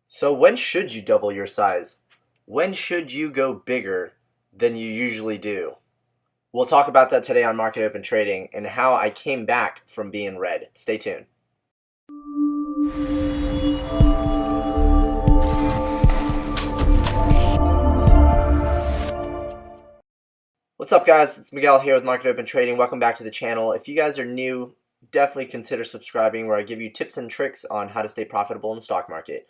So when should you double your size? When should you go bigger than you usually do? We'll talk about that today on Market Open Trading and how I came back from being red. Stay tuned. What's up, guys? It's Miguel here with Market Open Trading. Welcome back to the channel. If you guys are new, definitely consider subscribing, where I give you tips and tricks on how to stay profitable in the stock market.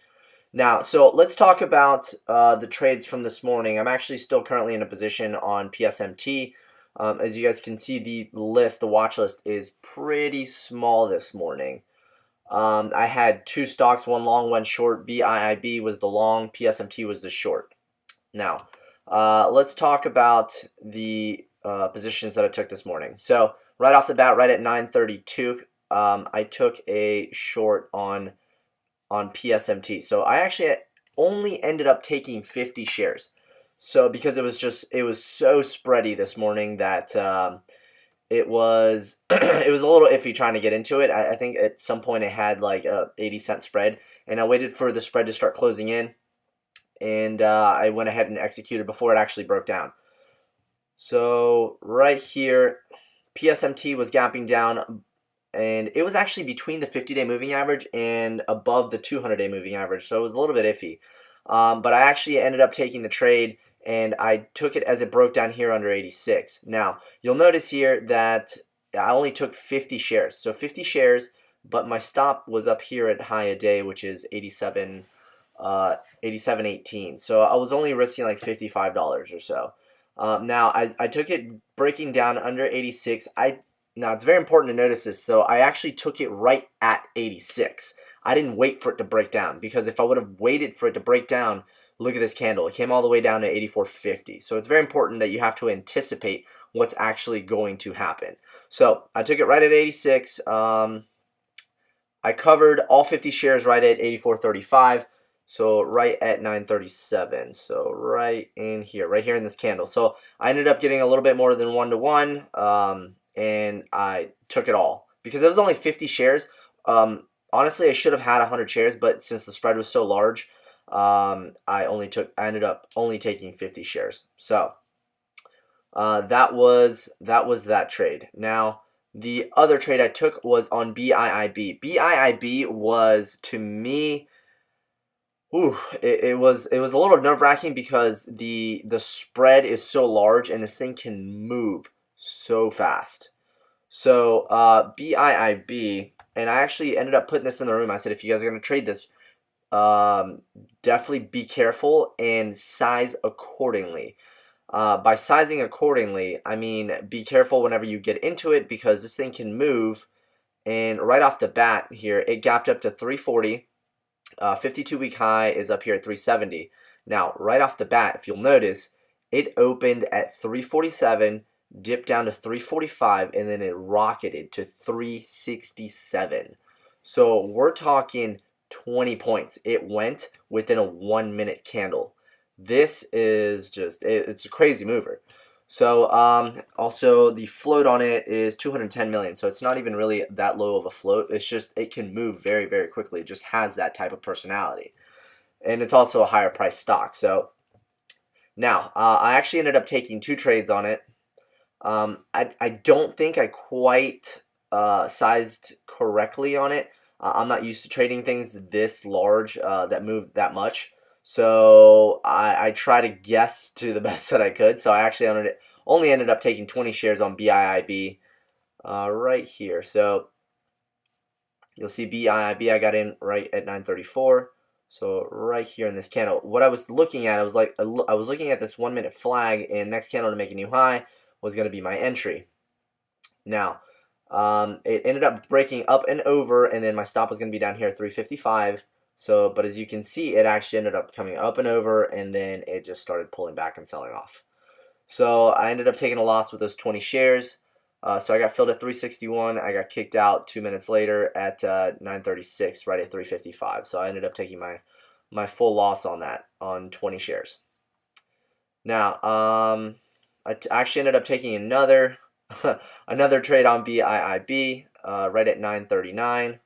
Now, so let's talk about the trades from this morning. I'm actually still currently in a position on PSMT. As you guys can see, the watch list is pretty small this morning. I had two stocks, one long, one short. BIIB was the long, PSMT was the short. Now, let's talk about the positions that I took this morning. So right off the bat, right at 9:32, I took a short on PSMT. So I actually only ended up taking 50 shares. So because it was so spready this morning that it was it was a little iffy trying to get into it. I think at some point it had like a 80-cent spread, and I waited for the spread to start closing in, and I went ahead and executed before it actually broke down. So right here, PSMT was gapping down, and it was actually between the 50-day moving average and above the 200-day moving average, so it was a little bit iffy. But I actually ended up taking the trade, and I took it as it broke down here under 86. Now, you'll notice here that I only took 50 shares. So 50 shares, but my stop was up here at high a day, which is 87.18. So I was only risking like $55 or so. Now, I took it breaking down under 86. Now, it's very important to notice this. So I actually took it right at 86. I didn't wait for it to break down, because if I would have waited for it to break down, look at this candle. It came all the way down to 84.50. So it's very important that you have to anticipate what's actually going to happen. So I took it right at 86. I covered all 50 shares right at 84.35. So right at 937. So right in here, right here in this candle. So I ended up getting a little bit more than 1-to-1, and I took it all because it was only 50 shares. Honestly, I should have had 100 shares, but since the spread was so large, I ended up only taking 50 shares. So that was that trade. Now, the other trade I took was on BIIB. BIIB was, to me, it was a little nerve-wracking because the spread is so large and this thing can move so fast. So BIIB, and I actually ended up putting this in the room. I said, if you guys are going to trade this, definitely be careful and size accordingly. By sizing accordingly, I mean be careful whenever you get into it, because this thing can move. And right off the bat here, it gapped up to 340. 52-week high is up here at 370. Now, right off the bat, if you'll notice, it opened at 347, dipped down to 345, and then it rocketed to 367. So we're talking 20 points. It went within a 1-minute candle. This is just, it's a crazy mover. So also the float on it is 210 million. So it's not even really that low of a float. It's just, it can move very, very quickly. It just has that type of personality. And it's also a higher price stock. So now I actually ended up taking 2 trades on it. I don't think I quite sized correctly on it. I'm not used to trading things this large that move that much. So I try to guess to the best that I could. So I actually only ended up taking 20 shares on BIIB right here. So you'll see BIIB, I got in right at 934. So right here in this candle. What I was looking at, I was looking at this 1-minute flag, and next candle to make a new high was going to be my entry. Now, it ended up breaking up and over, and then my stop was going to be down here at 355. So, but as you can see, it actually ended up coming up and over, and then it just started pulling back and selling off. So I ended up taking a loss with those 20 shares. So I got filled at 361. I got kicked out 2 minutes later at 936, right at 355. So I ended up taking my full loss on that, on 20 shares. Now, I actually ended up taking another another trade on BIIB right at 939.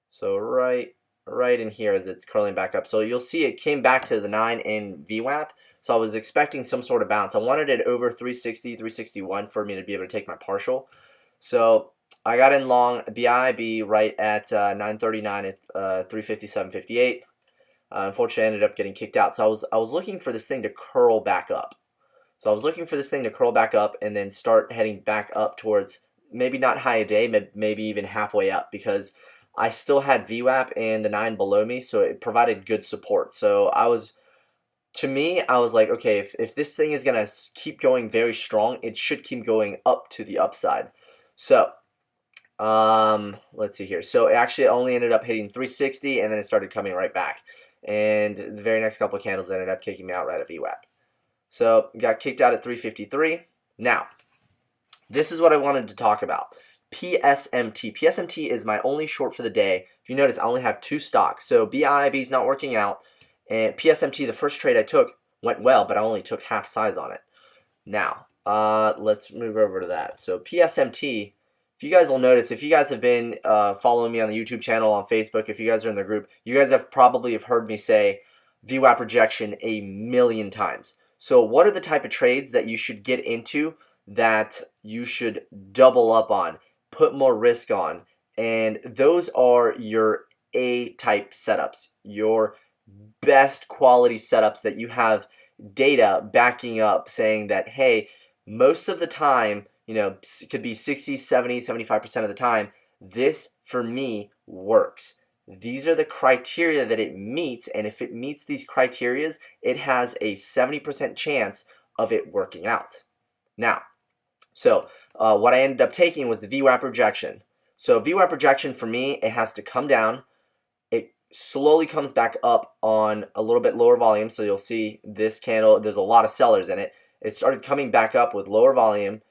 So right right in here as it's curling back up. So you'll see it came back to the 9 in VWAP. So I was expecting some sort of bounce. I wanted it over 360, 361 for me to be able to take my partial. So I got in long BIIB right at 939 at 357.58. Unfortunately, I ended up getting kicked out. So I was looking for this thing to curl back up. So I was looking for this thing to curl back up and then start heading back up towards maybe not high a day, maybe even halfway up, because I still had VWAP and the 9 below me, so it provided good support. So I was like, okay, if this thing is going to keep going very strong, it should keep going up to the upside. So let's see here. So it actually only ended up hitting 360, and then it started coming right back. And the very next couple of candles ended up kicking me out right at VWAP. So got kicked out at 353. Now, this is what I wanted to talk about. PSMT. PSMT is my only short for the day. If you notice, I only have 2 stocks. So BIIB is not working out. And PSMT, the first trade I took, went well, but I only took half size on it. Now, let's move over to that. So PSMT, if you guys will notice, if you guys have been following me on the YouTube channel, on Facebook, if you guys are in the group, you guys have probably heard me say VWAP rejection a million times. So what are the type of trades that you should get into that you should double up on, put more risk on? And those are your A-type setups, your best quality setups that you have data backing up saying that, hey, most of the time, you know, it could be 60, 70, 75% of the time, this for me works. These are the criteria that it meets, and if it meets these criteria, it has a 70% chance of it working out. Now, so what I ended up taking was the VWAP rejection. So VWAP rejection for me, it has to come down. It slowly comes back up on a little bit lower volume. So you'll see this candle, there's a lot of sellers in it. It started coming back up with lower volume.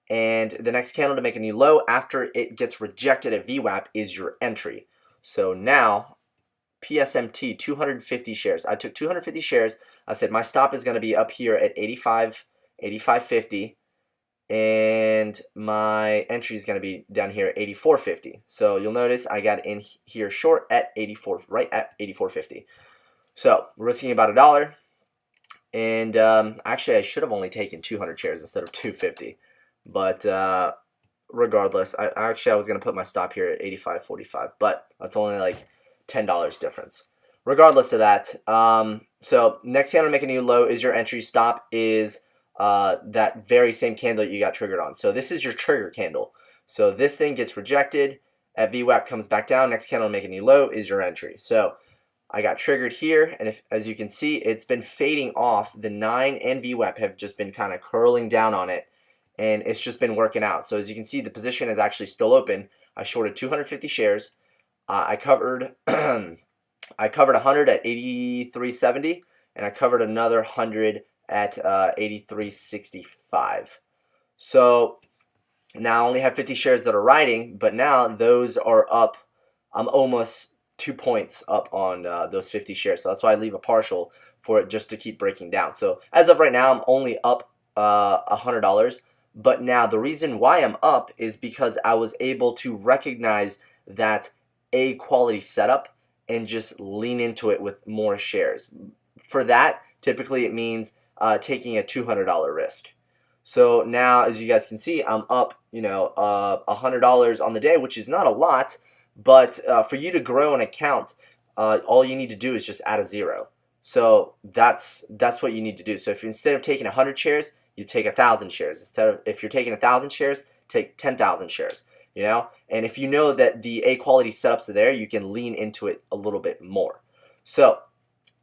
And the next candle to make a new low after it gets rejected at VWAP is your entry. So now, PSMT, 250 shares. I took 250 shares. I said my stop is going to be up here at 85.50, and my entry is going to be down here at 84.50. So you'll notice I got in here short at 84, right at 84.50. So we're risking about $1. And actually, I should have only taken 200 shares instead of 250. But regardless, I was going to put my stop here at 85.45, but that's only like $10 difference. Regardless of that, so next candle to make a new low is your entry. Stop is that very same candle that you got triggered on. So this is your trigger candle. So this thing gets rejected, at VWAP comes back down, next candle to make a new low is your entry. So I got triggered here, and as you can see, it's been fading off. The 9 and VWAP have just been kind of curling down on it, and it's just been working out. So as you can see, the position is actually still open. I shorted 250 shares. I covered I covered 100 at 83.70, and I covered another 100 at 83.65. So now I only have 50 shares that are riding, but now those are up. I'm almost 2 points up on those 50 shares. So that's why I leave a partial for it just to keep breaking down. So as of right now, I'm only up $100. But now the reason why I'm up is because I was able to recognize that a quality setup and just lean into it with more shares. For that, typically it means taking a $200 risk. So now, as you guys can see, I'm up, $100 on the day, which is not a lot. But for you to grow an account, all you need to do is just add a 0. So that's what you need to do. So if instead of taking 100 shares, you take 1,000 shares. Instead of, if you're taking 1,000 shares, take 10,000 shares. And if you know that the A quality setups are there, you can lean into it a little bit more. So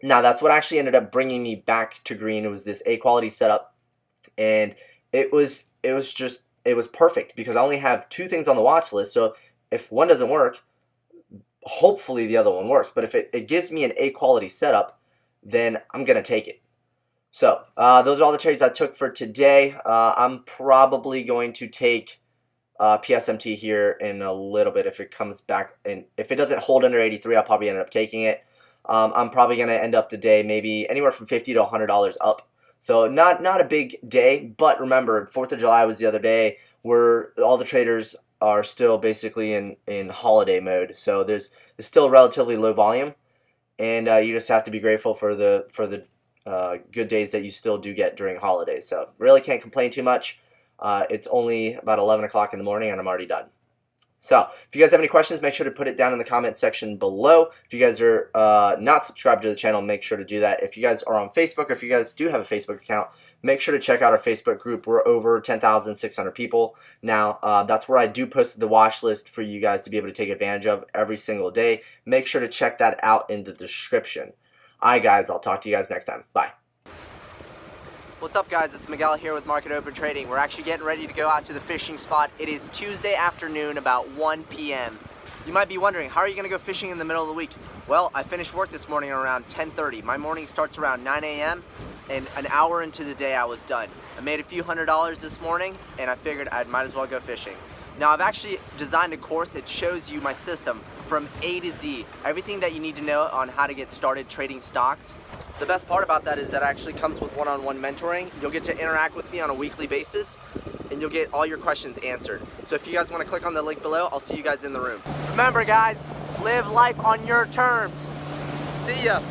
now that's what actually ended up bringing me back to green. It was this A quality setup, and it was perfect because I only have 2 things on the watch list. So if one doesn't work, hopefully the other one works. But if it gives me an A quality setup, then I'm gonna take it. So those are all the trades I took for today. I'm probably going to take PSMT here in a little bit if it comes back, and if it doesn't hold under 83, I'll probably end up taking it. I'm probably going to end up the day maybe anywhere from $50 to $100 up. So not a big day, but remember, 4th of July was the other day where all the traders are still basically in holiday mode. So there's still relatively low volume, and you just have to be grateful for the good days that you still do get during holidays. So really can't complain too much. It's only about 11 o'clock in the morning, and I'm already done. So if you guys have any questions, make sure to put it down in the comment section below. If you guys are not subscribed to the channel, make sure to do that. If you guys are on Facebook, or if you guys do have a Facebook account, make sure to check out our Facebook group. We're over 10,600 people now. That's where I do post the watch list for you guys to be able to take advantage of every single day. Make sure to check that out in the description. All right, guys, I'll talk to you guys next time. Bye. What's up, guys? It's Miguel here with Market Open Trading. We're actually getting ready to go out to the fishing spot. It is Tuesday afternoon, about 1 p.m. You might be wondering, how are you going to go fishing in the middle of the week? Well, I finished work this morning around 10:30. My morning starts around 9 a.m. and an hour into the day I was done. I made a few $100s this morning, and I figured I might as well go fishing. Now, I've actually designed a course that shows you my system from A to Z, everything that you need to know on how to get started trading stocks. The best part about that is that it actually comes with one-on-one mentoring. You'll get to interact with me on a weekly basis, and you'll get all your questions answered. So if you guys want to click on the link below, I'll see you guys in the room. Remember, guys, live life on your terms. See ya.